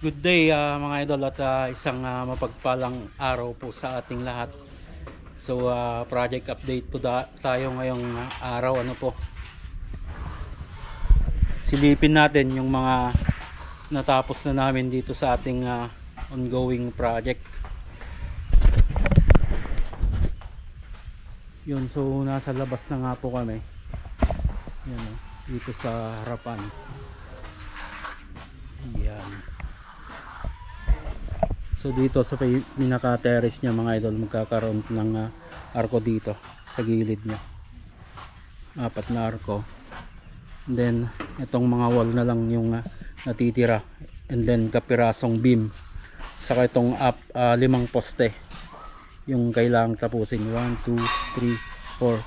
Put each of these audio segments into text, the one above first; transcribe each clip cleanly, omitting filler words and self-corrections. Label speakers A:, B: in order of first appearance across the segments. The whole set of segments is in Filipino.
A: Good day mga idol at isang mapagpalang araw po sa ating lahat. So project update po tayo ngayong araw. Ano po, silipin natin yung mga natapos na namin dito sa ating ongoing project. Yun, so nasa labas na nga po kami. Yan, dito sa harapan. Yan. So dito sa pinaka-terrace niya mga idol, magkakaroon ng arko dito sa gilid niya. 4 na arko. And then itong mga wall na lang yung natitira. And then kapirasong beam. Saka itong 5 poste yung kailangang tapusin. 1, 2, 3, 4,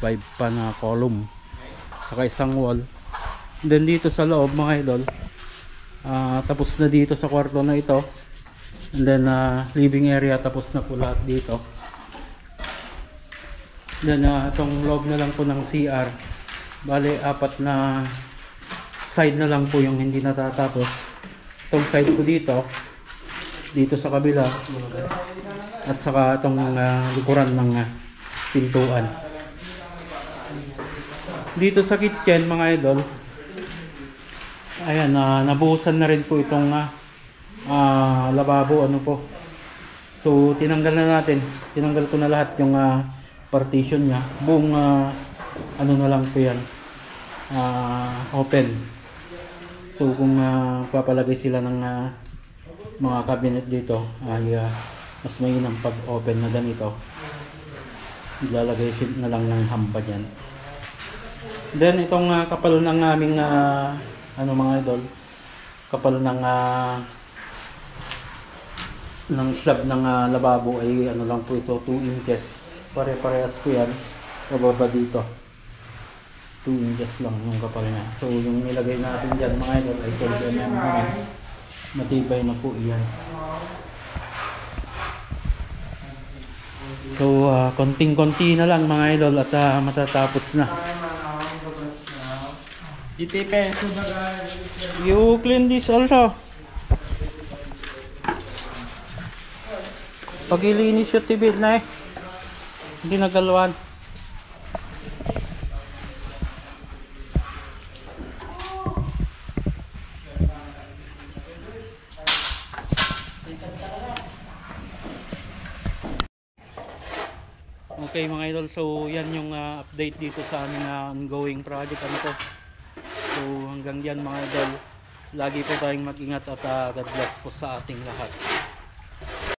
A: 5. 5 pa na column. Saka isang wall. And then dito sa loob mga idol, tapos na dito sa kwarto na ito. And then living area tapos na po lahat dito. Then itong loob na lang po ng CR, bali 4 na side na lang po yung hindi natatapos. Itong side po dito sa kabila, at saka itong likuran ng pintuan. Dito sa kitchen mga idol, ayan, nabuhusan na rin po itong lababo. Ano po, so tinanggal ko na lahat yung partition nya. Buong ano na lang po yan, open. So kung papalagay sila ng mga cabinet dito, ay mas mainam pag open na ganito. Ilalagay na lang ng hamba dyan. Then itong kapal ng aming ano mga idol, kapal ng slab ng lababo ay ano lang po ito, 2 inches. Pare-parehas po yan. Pababa dito 2 inches lang yung kapal niya. So yung nilagay natin dyan mga idol ay 12 mm naman. Matibay na po iyan. So konting-konti na lang mga idol at matatapos na. You clean this also. Pag ilinis yung tibid na hindi nagaluan. Okay mga idol, so yan yung update dito sa aming ongoing project. Ano po, so hanggang dyan mga idol, lagi po tayong mag-ingat at God bless po sa ating lahat.